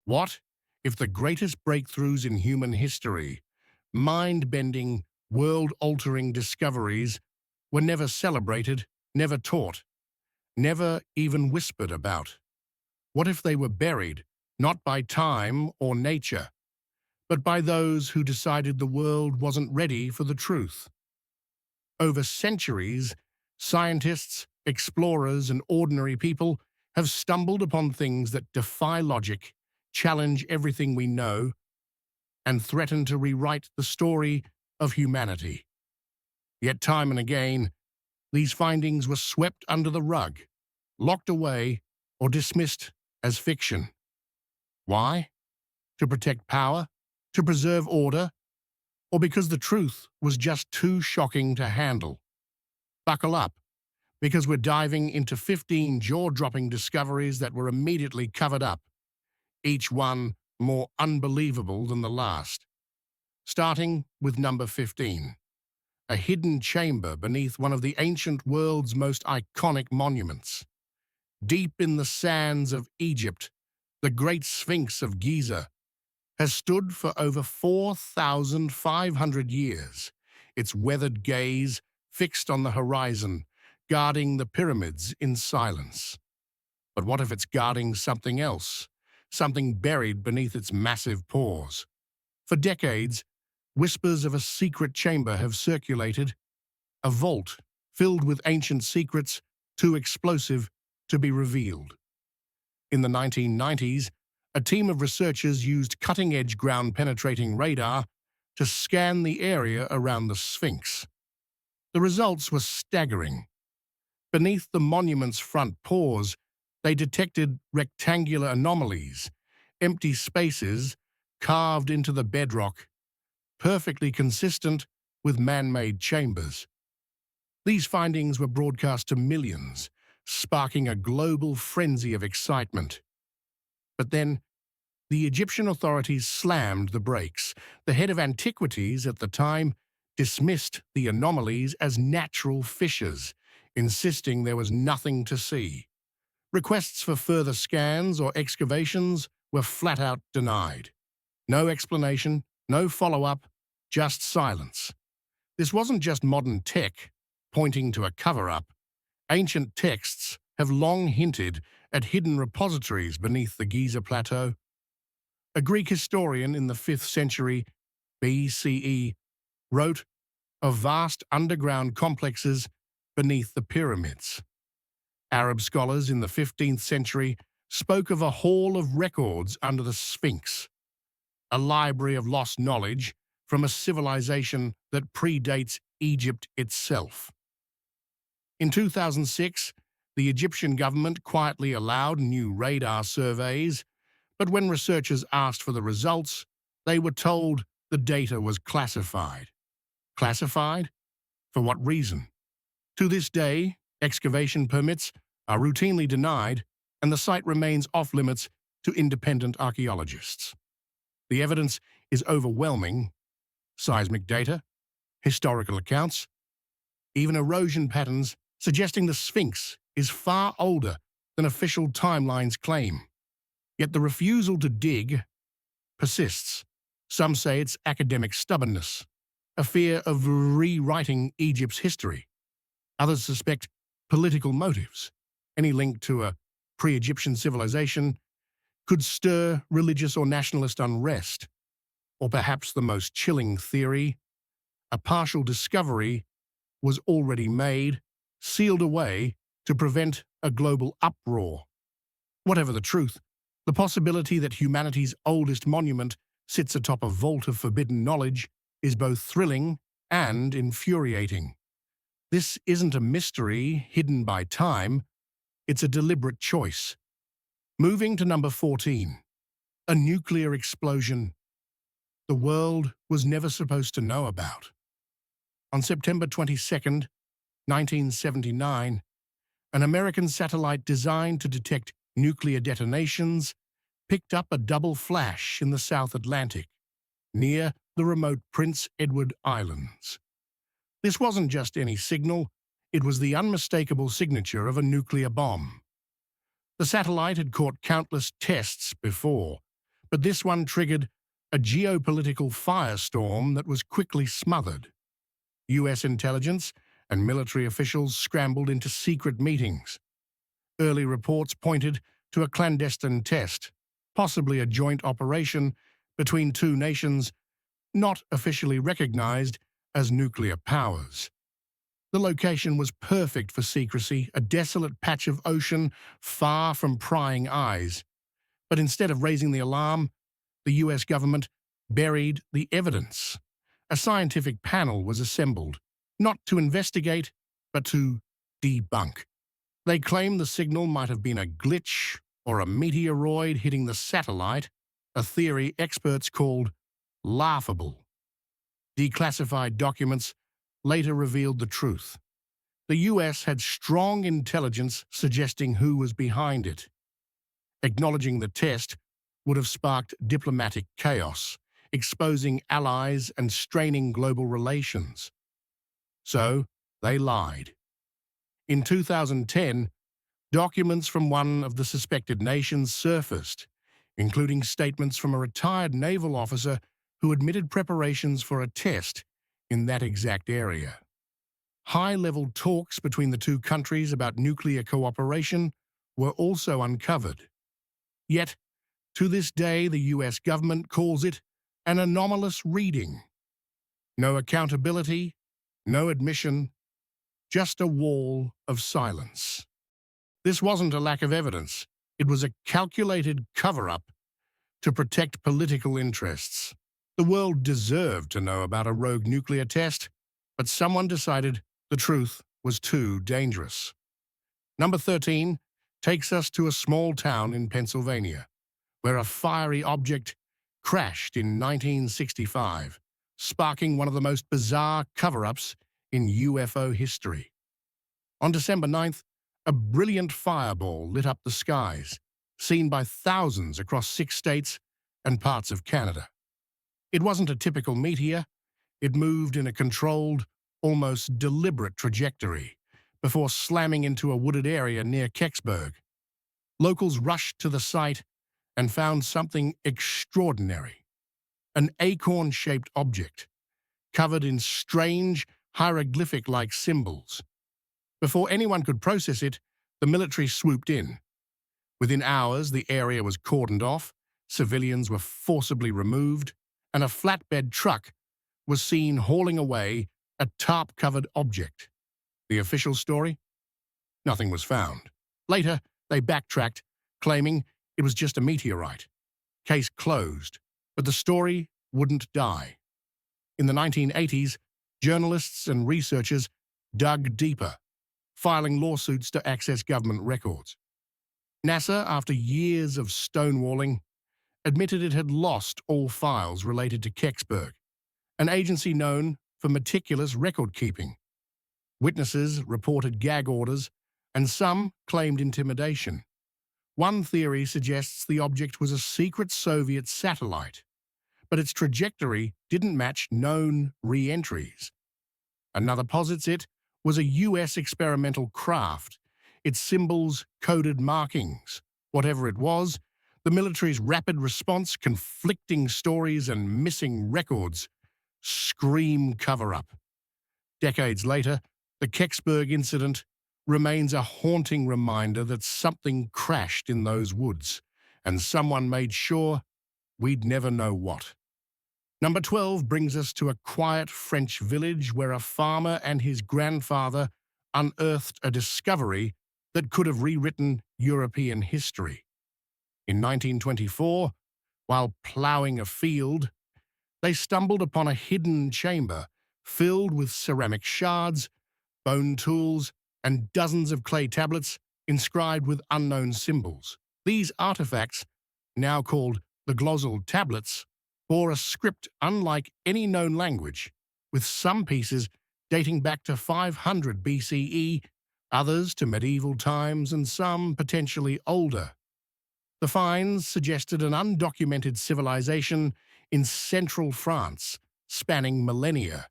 What if the greatest breakthroughs in human history, mind-bending, world-altering discoveries, were never celebrated, never taught, never even whispered about? What if they were buried, not by time or nature, but by those who decided the world wasn't ready for the truth? Over centuries, scientists, explorers, and ordinary people have stumbled upon things that defy logic, challenge everything we know, and threaten to rewrite the story of humanity. Yet time and again, these findings were swept under the rug, locked away, or dismissed as fiction. Why? To protect power? To preserve order? Or because the truth was just too shocking to handle? Buckle up, because we're diving into 15 jaw-dropping discoveries that were immediately covered up, each one more unbelievable than the last. Starting with number 15, a hidden chamber beneath one of the ancient world's most iconic monuments. Deep in the sands of Egypt, the Great Sphinx of Giza has stood for over 4,500 years, its weathered gaze fixed on the horizon, guarding the pyramids in silence. But what if it's guarding something else, something buried beneath its massive paws? For decades, whispers of a secret chamber have circulated, a vault filled with ancient secrets too explosive to be revealed. In the 1990s, a team of researchers used cutting-edge ground-penetrating radar to scan the area around the Sphinx. The results were staggering. Beneath the monument's front paws, they detected rectangular anomalies, empty spaces carved into the bedrock, perfectly consistent with man-made chambers. These findings were broadcast to millions, sparking a global frenzy of excitement. But then, the Egyptian authorities slammed the brakes. The head of antiquities at the time dismissed the anomalies as natural fissures, insisting there was nothing to see. Requests for further scans or excavations were flat out denied. No explanation, no follow-up, just silence. This wasn't just modern tech pointing to a cover-up. Ancient texts have long hinted at hidden repositories beneath the Giza Plateau. A Greek historian in the 5th century BCE wrote of vast underground complexes beneath the pyramids. Arab scholars in the 15th century spoke of a hall of records under the Sphinx, a library of lost knowledge from a civilization that predates Egypt itself. In 2006, the Egyptian government quietly allowed new radar surveys, but when researchers asked for the results, they were told the data was classified. Classified? For what reason? To this day, excavation permits are routinely denied, and the site remains off-limits to independent archaeologists. The evidence is overwhelming: seismic data, historical accounts, even erosion patterns suggesting the Sphinx is far older than official timelines claim. Yet the refusal to dig persists. Some say it's academic stubbornness, a fear of rewriting Egypt's history. Others suspect political motives. Any link to a pre-Egyptian civilization could stir religious or nationalist unrest. Or perhaps the most chilling theory: a partial discovery was already made, sealed away to prevent a global uproar. Whatever the truth, the possibility that humanity's oldest monument sits atop a vault of forbidden knowledge is both thrilling and infuriating. This isn't a mystery hidden by time, it's a deliberate choice. Moving to number 14, a nuclear explosion the world was never supposed to know about. On September 22, 1979, an American satellite designed to detect nuclear detonations picked up a double flash in the South Atlantic, near the remote Prince Edward Islands. This wasn't just any signal, it was the unmistakable signature of a nuclear bomb. The satellite had caught countless tests before, But this one triggered a geopolitical firestorm that was quickly smothered. US intelligence and military officials scrambled into secret meetings. Early reports pointed to a clandestine test, possibly a joint operation between two nations not officially recognized as nuclear powers. The location was perfect for secrecy, a desolate patch of ocean far from prying eyes. But instead of raising the alarm, the US government buried the evidence. A scientific panel was assembled, not to investigate, but to debunk. They claimed the signal might have been a glitch or a meteoroid hitting the satellite, a theory experts called laughable. Declassified documents later revealed the truth. The US had strong intelligence suggesting who was behind it. Acknowledging the test would have sparked diplomatic chaos, exposing allies and straining global relations. So, they lied. In 2010, documents from one of the suspected nations surfaced, including statements from a retired naval officer who admitted preparations for a test in that exact area. High-level talks between the two countries about nuclear cooperation were also uncovered. Yet, to this day, the US government calls it an anomalous reading. No accountability, no admission, just a wall of silence. This wasn't a lack of evidence. It was a calculated cover-up to protect political interests. The world deserved to know about a rogue nuclear test, but someone decided the truth was too dangerous. Number 13 takes us to a small town in Pennsylvania, where a fiery object crashed in 1965, sparking one of the most bizarre cover-ups in UFO history. On December 9th, a brilliant fireball lit up the skies, seen by thousands across 6 states and parts of Canada. It wasn't a typical meteor. It moved in a controlled, almost deliberate trajectory before slamming into a wooded area near Kecksburg. Locals rushed to the site and found something extraordinary. An acorn-shaped object, covered in strange, hieroglyphic-like symbols. Before anyone could process it, the military swooped in. Within hours, the area was cordoned off, civilians were forcibly removed, and a flatbed truck was seen hauling away a tarp-covered object. The official story? Nothing was found. Later, they backtracked, claiming it was just a meteorite. Case closed, but the story wouldn't die. In the 1980s, journalists and researchers dug deeper, filing lawsuits to access government records. NASA, after years of stonewalling, admitted it had lost all files related to Kecksburg, an agency known for meticulous record-keeping. Witnesses reported gag orders, and some claimed intimidation. One theory suggests the object was a secret Soviet satellite, but its trajectory didn't match known re-entries. Another posits it was a US experimental craft, its symbols coded markings. Whatever it was, the military's rapid response, conflicting stories, and missing records scream cover-up. Decades later, the Kecksburg incident remains a haunting reminder that something crashed in those woods, and someone made sure we'd never know what. Number 12 brings us to a quiet French village where a farmer and his grandfather unearthed a discovery that could have rewritten European history. In 1924, while ploughing a field, they stumbled upon a hidden chamber filled with ceramic shards, bone tools, and dozens of clay tablets inscribed with unknown symbols. These artifacts, now called the glossal tablets, bore a script unlike any known language, with some pieces dating back to 500 BCE, others to medieval times, and some potentially older. The finds suggested an undocumented civilization in central France, spanning millennia.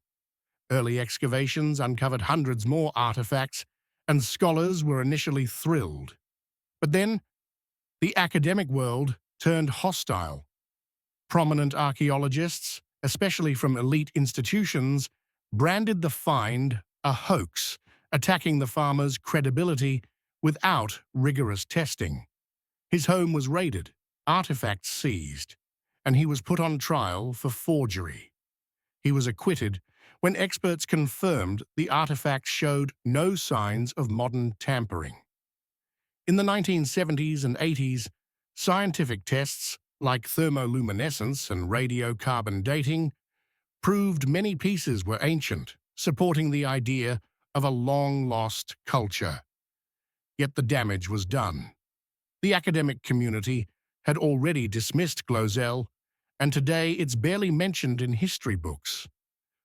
Early excavations uncovered hundreds more artifacts, and scholars were initially thrilled. But then, the academic world turned hostile. Prominent archaeologists, especially from elite institutions, branded the find a hoax, attacking the farmer's credibility without rigorous testing. His home was raided, artifacts seized, and he was put on trial for forgery. He was acquitted when experts confirmed the artifacts showed no signs of modern tampering. In the 1970s and 80s, scientific tests like thermoluminescence and radiocarbon dating proved many pieces were ancient, supporting the idea of a long-lost culture. Yet the damage was done. The academic community had already dismissed Glozell, and today it's barely mentioned in history books.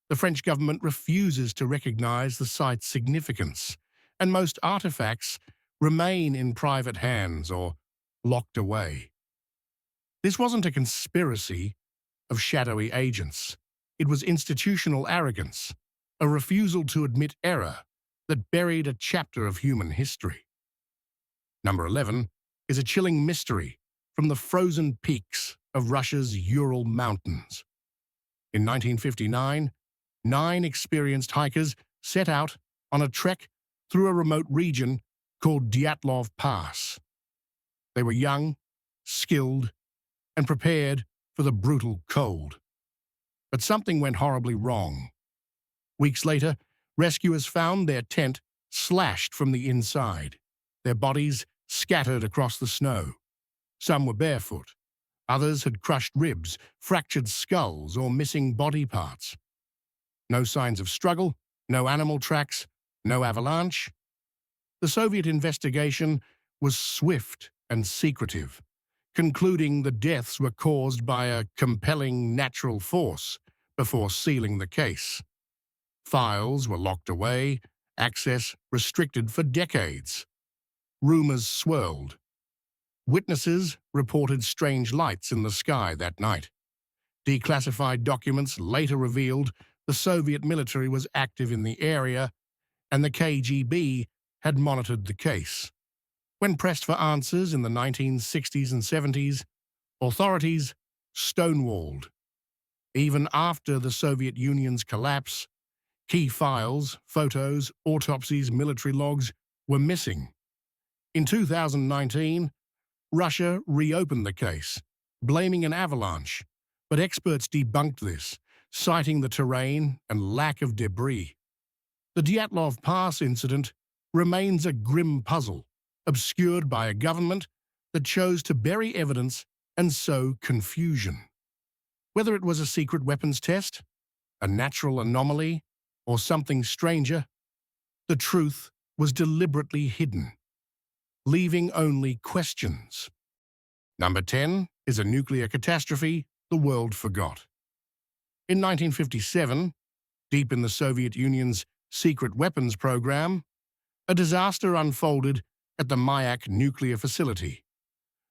The French government refuses to recognize the site's significance, and most artifacts remain in private hands or locked away. This wasn't a conspiracy of shadowy agents. It was institutional arrogance, a refusal to admit error that buried a chapter of human history. Number 11 is a chilling mystery from the frozen peaks of Russia's Ural Mountains. In 1959, 9 experienced hikers set out on a trek through a remote region called Dyatlov Pass. They were young, skilled, and prepared for the brutal cold. But something went horribly wrong. Weeks later, rescuers found their tent slashed from the inside, their bodies scattered across the snow. Some were barefoot. Others had crushed ribs, fractured skulls, or missing body parts. No signs of struggle, no animal tracks, no avalanche. The Soviet investigation was swift and secretive, concluding the deaths were caused by a compelling natural force before sealing the case. Files were locked away, access restricted for decades. Rumors swirled. Witnesses reported strange lights in the sky that night. Declassified documents later revealed the Soviet military was active in the area, and the KGB had monitored the case. When pressed for answers in the 1960s and 70s, authorities stonewalled. Even after the Soviet Union's collapse, key files, photos, autopsies, military logs were missing. In 2019, Russia reopened the case, blaming an avalanche, but experts debunked this, citing the terrain and lack of debris. The Dyatlov Pass incident remains a grim puzzle, obscured by a government that chose to bury evidence and sow confusion. Whether it was a secret weapons test, a natural anomaly, or something stranger, the truth was deliberately hidden, leaving only questions. Number 10 is a nuclear catastrophe the world forgot. In 1957, deep in the Soviet Union's secret weapons program, a disaster unfolded at the Mayak nuclear facility.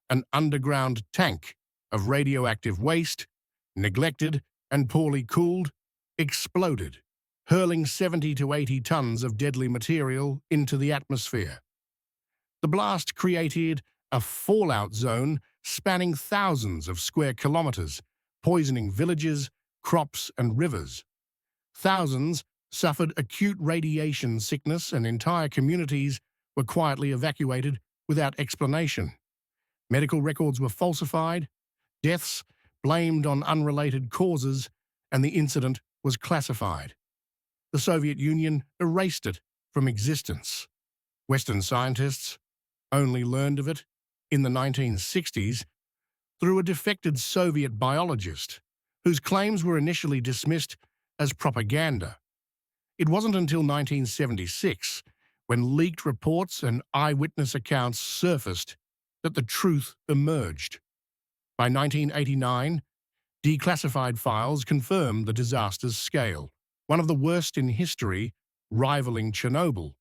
An underground tank of radioactive waste, neglected and poorly cooled, exploded, hurling 70 to 80 tons of deadly material into the atmosphere. The blast created a fallout zone spanning thousands of square kilometers, poisoning villages, crops, and rivers. Thousands suffered acute radiation sickness, and entire communities were quietly evacuated without explanation. Medical records were falsified, deaths blamed on unrelated causes, and the incident was classified. The Soviet Union erased it from existence. Western scientists only learned of it in the 1960s through a defected Soviet biologist whose claims were initially dismissed as propaganda. It wasn't until 1976, when leaked reports and eyewitness accounts surfaced, that the truth emerged. By 1989, declassified files confirmed the disaster's scale, one of the worst in history, rivaling Chernobyl.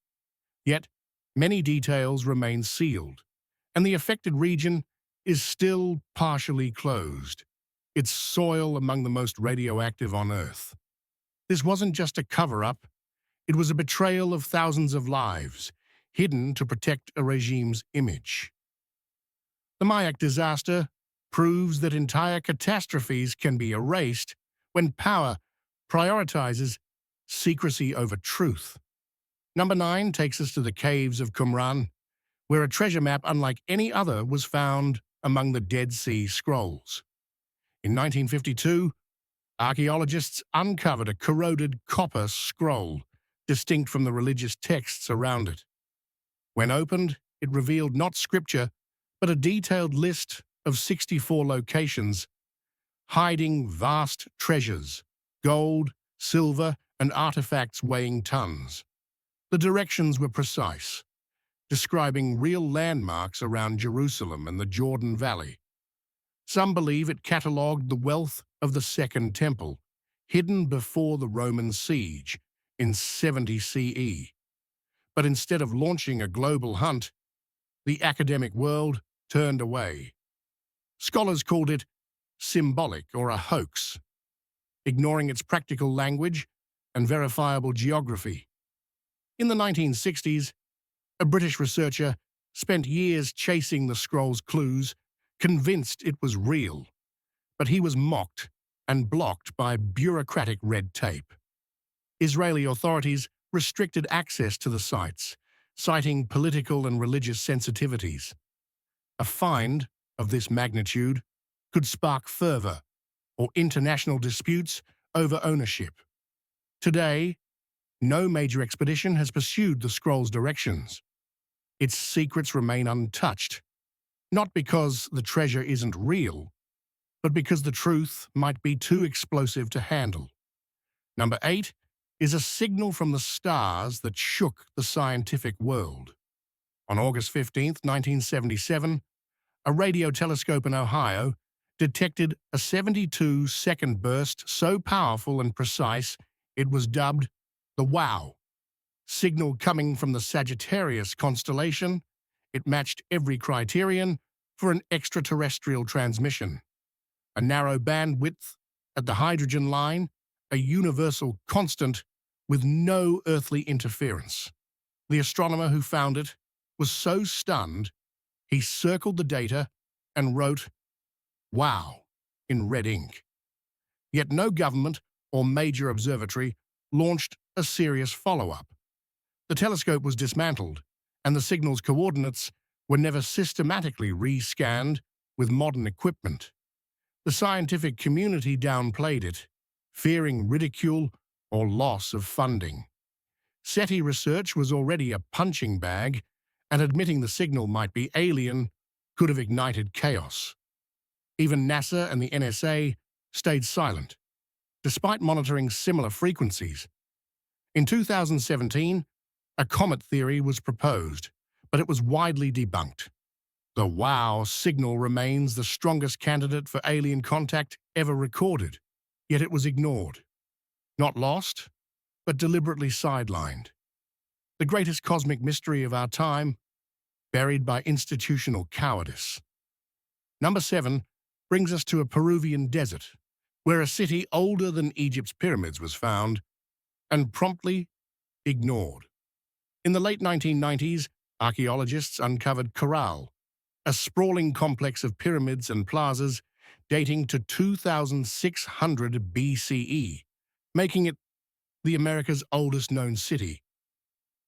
Yet, many details remain sealed, and the affected region is still partially closed, its soil among the most radioactive on Earth. This wasn't just a cover-up, it was a betrayal of thousands of lives, hidden to protect a regime's image. The Mayak disaster proves that entire catastrophes can be erased when power prioritizes secrecy over truth. Number 9 takes us to the caves of Qumran, where a treasure map unlike any other was found among the Dead Sea Scrolls. In 1952, archaeologists uncovered a corroded copper scroll, distinct from the religious texts around it. When opened, it revealed not scripture, but a detailed list of 64 locations, hiding vast treasures, gold, silver, and artifacts weighing tons. The directions were precise, describing real landmarks around Jerusalem and the Jordan Valley. Some believe it catalogued the wealth of the Second Temple, hidden before the Roman siege in 70 CE. But instead of launching a global hunt, the academic world turned away. Scholars called it symbolic or a hoax, ignoring its practical language and verifiable geography. In the 1960s, a British researcher spent years chasing the scroll's clues, convinced it was real, but he was mocked and blocked by bureaucratic red tape. Israeli authorities restricted access to the sites, citing political and religious sensitivities. A find of this magnitude could spark fervor or international disputes over ownership. Today, no major expedition has pursued the scroll's directions. Its secrets remain untouched, not because the treasure isn't real, but because the truth might be too explosive to handle. Number 8 is a signal from the stars that shook the scientific world. On August 15, 1977, a radio telescope in Ohio detected a 72-second burst so powerful and precise it was dubbed the WOW. Signal coming from the Sagittarius constellation, it matched every criterion for an extraterrestrial transmission. A narrow bandwidth at the hydrogen line, a universal constant with no earthly interference. The astronomer who found it was so stunned, he circled the data and wrote, "Wow," in red ink. Yet no government or major observatory launched a serious follow-up. The telescope was dismantled, and the signal's coordinates were never systematically re-scanned with modern equipment. The scientific community downplayed it, fearing ridicule or loss of funding. SETI research was already a punching bag, and admitting the signal might be alien could have ignited chaos. Even NASA and the NSA stayed silent, despite monitoring similar frequencies. In 2017, a comet theory was proposed, but it was widely debunked. The WOW signal remains the strongest candidate for alien contact ever recorded, yet it was ignored. Not lost, but deliberately sidelined. The greatest cosmic mystery of our time, buried by institutional cowardice. Number 7 brings us to a Peruvian desert, where a city older than Egypt's pyramids was found and promptly ignored. In the late 1990s, archaeologists uncovered Corral, a sprawling complex of pyramids and plazas dating to 2600 BCE, making it the America's oldest known city.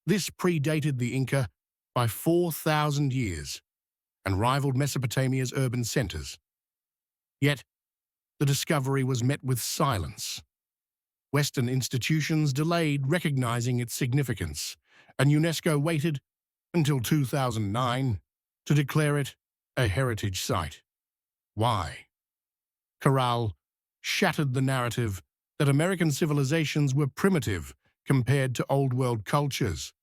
This predated the Inca by 4,000 years and rivaled Mesopotamia's urban centers. Yet, the discovery was met with silence. Western institutions delayed recognizing its significance, and UNESCO waited until 2009 to declare it a heritage site. Why? Corral shattered the narrative that American civilizations were primitive compared to Old World cultures.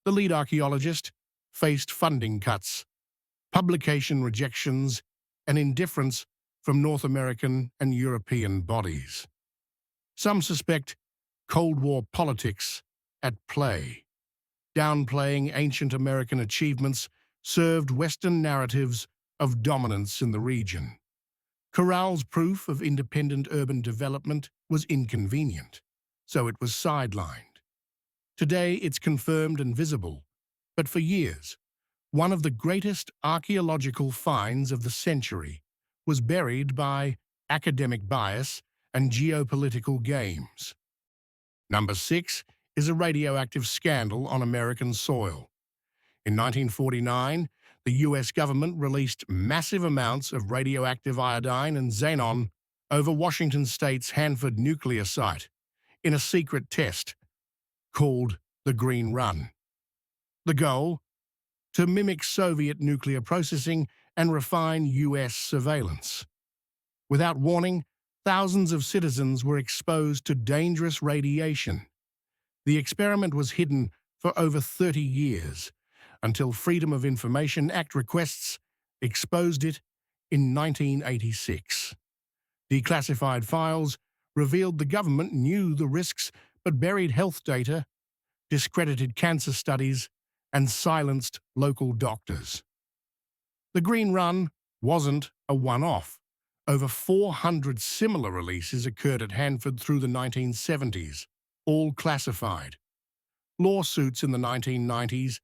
The lead archaeologist faced funding cuts, publication rejections, and indifference from North American and European bodies. Some suspect Cold War politics at play. Downplaying ancient American achievements served Western narratives of dominance in the region. Corral's proof of independent urban development was inconvenient, so it was sidelined. Today it's confirmed and visible, but for years, one of the greatest archaeological finds of the century was buried by academic bias and geopolitical games. Number 6 is a radioactive scandal on American soil. In 1949, the US government released massive amounts of radioactive iodine and xenon over Washington state's Hanford nuclear site in a secret test called the Green Run. The goal? To mimic Soviet nuclear processing and refine US surveillance. Without warning, thousands of citizens were exposed to dangerous radiation. The experiment was hidden for over 30 years, until Freedom of Information Act requests exposed it in 1986. Declassified files revealed the government knew the risks but buried health data, discredited cancer studies, and silenced local doctors. The Green Run wasn't a one-off. Over 400 similar releases occurred at Hanford through the 1970s, all classified. Lawsuits in the 1990s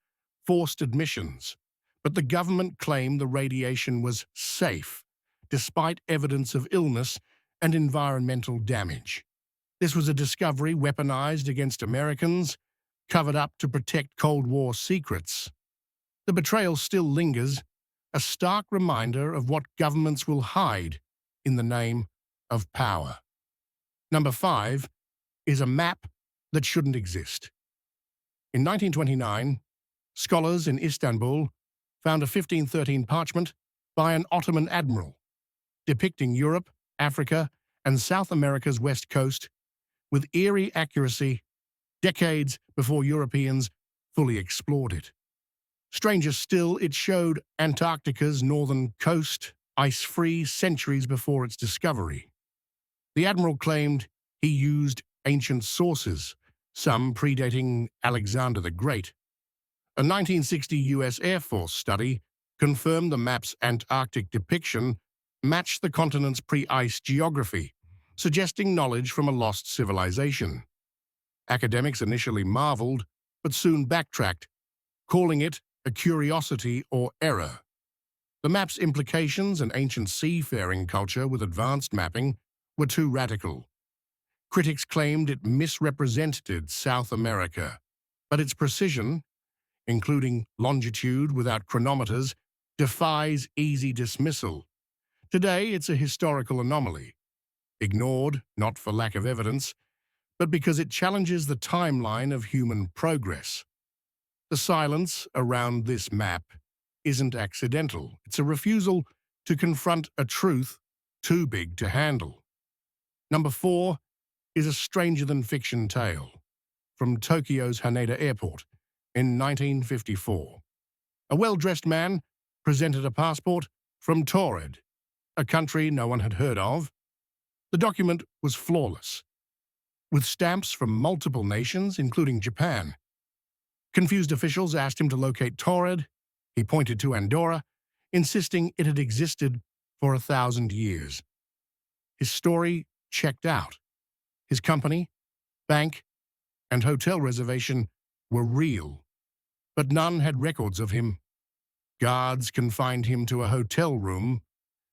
forced admissions, but the government claimed the radiation was safe, despite evidence of illness and environmental damage. This was a discovery weaponized against Americans, covered up to protect Cold War secrets. The betrayal still lingers, a stark reminder of what governments will hide in the name of power. Number 5 is a map that shouldn't exist. In 1929, scholars in Istanbul found a 1513 parchment by an Ottoman admiral depicting Europe, Africa, and South America's west coast with eerie accuracy decades before Europeans fully explored it. Stranger still, it showed Antarctica's northern coast ice-free centuries before its discovery. The admiral claimed he used ancient sources, some predating Alexander the Great. A 1960 U.S. Air Force study confirmed the map's Antarctic depiction matched the continent's pre-ice geography, suggesting knowledge from a lost civilization. Academics initially marveled, but soon backtracked, calling it a curiosity or error. The map's implications and ancient seafaring culture with advanced mapping were too radical. Critics claimed it misrepresented South America, but its precision, including longitude without chronometers, defies easy dismissal. Today, it's a historical anomaly, ignored not for lack of evidence, but because it challenges the timeline of human progress. The silence around this map isn't accidental. It's a refusal to confront a truth too big to handle. Number 4 is a stranger-than-fiction tale from Tokyo's Haneda Airport in 1954. A well-dressed man presented a passport from Taured, a country no one had heard of. The document was flawless, with stamps from multiple nations, including Japan. Confused officials asked him to locate Taured. He pointed to Andorra, insisting it had existed for 1,000 years. His story checked out. His company, bank, and hotel reservation were real, but none had records of him. Guards confined him to a hotel room,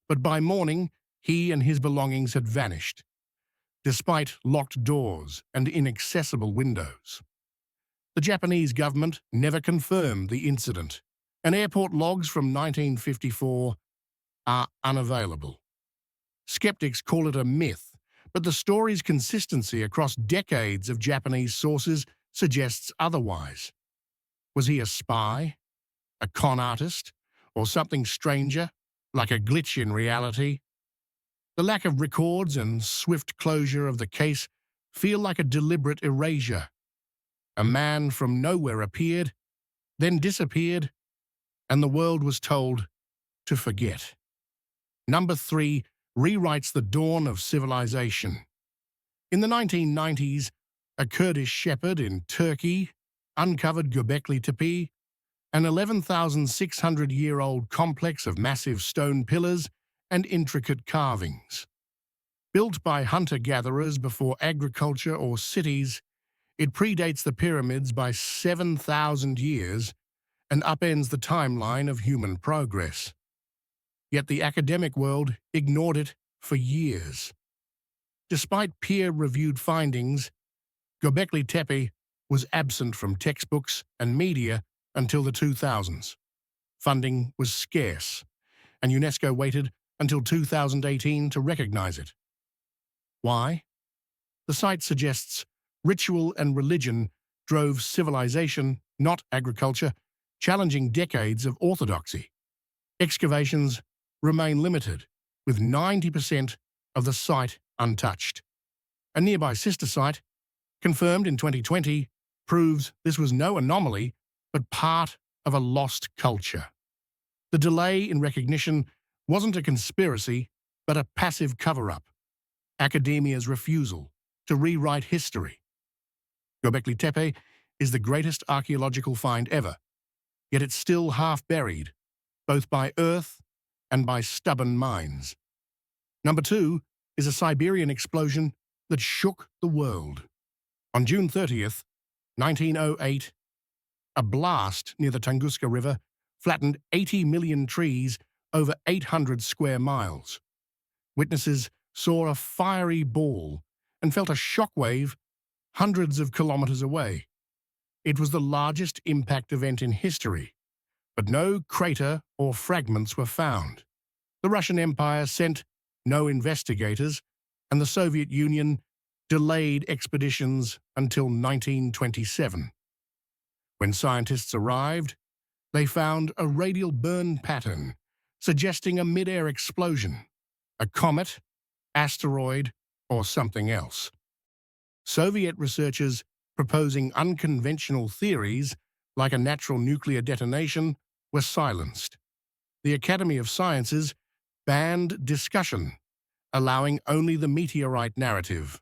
but by morning he and his belongings had vanished, despite locked doors and inaccessible windows. The Japanese government never confirmed the incident, and airport logs from 1954 are unavailable. Skeptics call it a myth, but the story's consistency across decades of Japanese sources suggests otherwise. Was he a spy, a con artist, or something stranger, like a glitch in reality? The lack of records and swift closure of the case feel like a deliberate erasure. A man from nowhere appeared, then disappeared, and the world was told to forget. Number 3 rewrites the dawn of civilization. In the 1990s, a Kurdish shepherd in Turkey uncovered Göbekli Tepe, an 11,600-year-old complex of massive stone pillars and intricate carvings. Built by hunter-gatherers before agriculture or cities, it predates the pyramids by 7,000 years and upends the timeline of human progress. yet the academic world ignored it for years. Despite peer-reviewed findings, Göbekli Tepe was absent from textbooks and media until the 2000s. Funding was scarce, and UNESCO waited until 2018 to recognize it. Why? The site suggests ritual and religion drove civilization, not agriculture, challenging decades of orthodoxy. Excavations remain limited, with 90% of the site untouched. A nearby sister site, confirmed in 2020, proves this was no anomaly, but part of a lost culture. The delay in recognition wasn't a conspiracy, but a passive cover-up. Academia's refusal to rewrite history. Göbekli Tepe is the greatest archaeological find ever, yet it's still half buried, both by earth and by stubborn minds. Number 2 is a Siberian explosion that shook the world. On June 30th, 1908, a blast near the Tunguska River flattened 80 million trees over 800 square miles. Witnesses saw a fiery ball and felt a shockwave hundreds of kilometers away. It was the largest impact event in history, but no crater or fragments were found. The Russian Empire sent no investigators, and the Soviet Union delayed expeditions until 1927. When scientists arrived, they found a radial burn pattern suggesting a mid-air explosion, a comet, asteroid, or something else. Soviet researchers proposing unconventional theories like a natural nuclear detonation were silenced. The Academy of Sciences banned discussion, allowing only the meteorite narrative.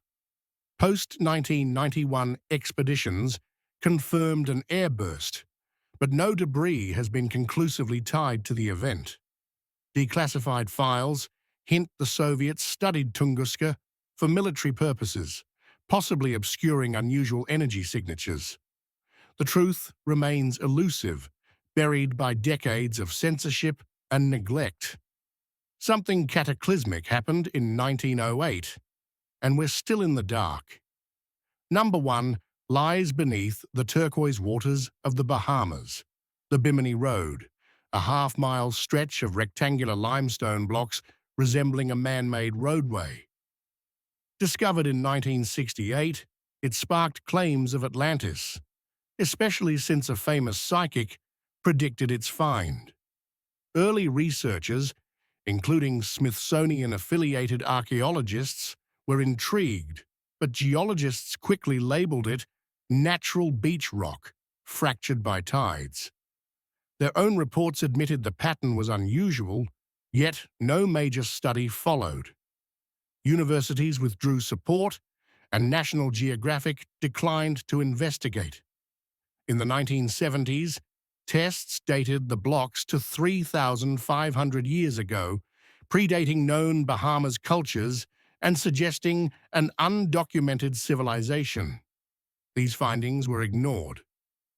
Post-1991 expeditions confirmed an airburst, but no debris has been conclusively tied to the event. Declassified files hint the Soviets studied Tunguska for military purposes, possibly obscuring unusual energy signatures. The truth remains elusive, buried by decades of censorship and neglect. Something cataclysmic happened in 1908, and we're still in the dark. Number 1 lies beneath the turquoise waters of the Bahamas, the Bimini Road, a half-mile stretch of rectangular limestone blocks resembling a man-made roadway. Discovered in 1968, it sparked claims of Atlantis, especially since a famous psychic predicted its find. Early researchers, including Smithsonian-affiliated archaeologists, were intrigued, but geologists quickly labeled it natural beach rock, fractured by tides. Their own reports admitted the pattern was unusual, yet no major study followed. Universities withdrew support, and National Geographic declined to investigate. In the 1970s, tests dated the blocks to 3,500 years ago, predating known Bahamas cultures and suggesting an undocumented civilization. These findings were ignored,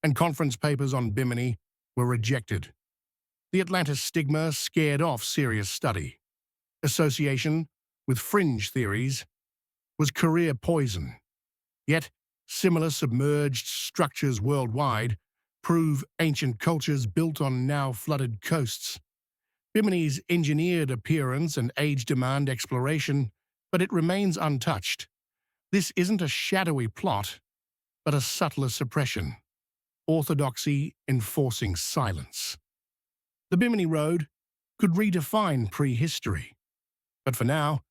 and conference papers on Bimini were rejected. The Atlantis stigma scared off serious study. Association with fringe theories was career poison. Yet, similar submerged structures worldwide prove ancient cultures built on now flooded coasts. Bimini's engineered appearance and age-demand exploration, but it remains untouched. This isn't a shadowy plot, but a subtler suppression. Orthodoxy enforcing silence. The Bimini Road could redefine prehistory, but for now,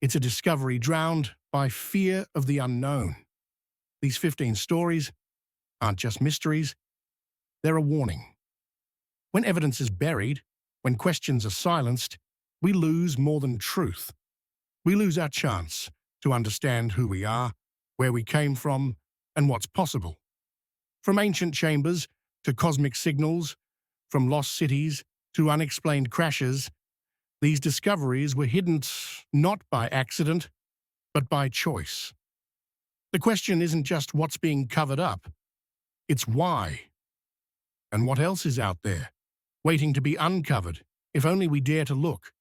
it's a discovery drowned by fear of the unknown. These 15 stories aren't just mysteries, they're a warning. When evidence is buried, when questions are silenced, we lose more than truth. We lose our chance to understand who we are, where we came from, and what's possible. From ancient chambers to cosmic signals, from lost cities to unexplained crashes, these discoveries were hidden not by accident, but by choice. The question isn't just what's being covered up, it's why. And what else is out there, waiting to be uncovered If only we dare to look,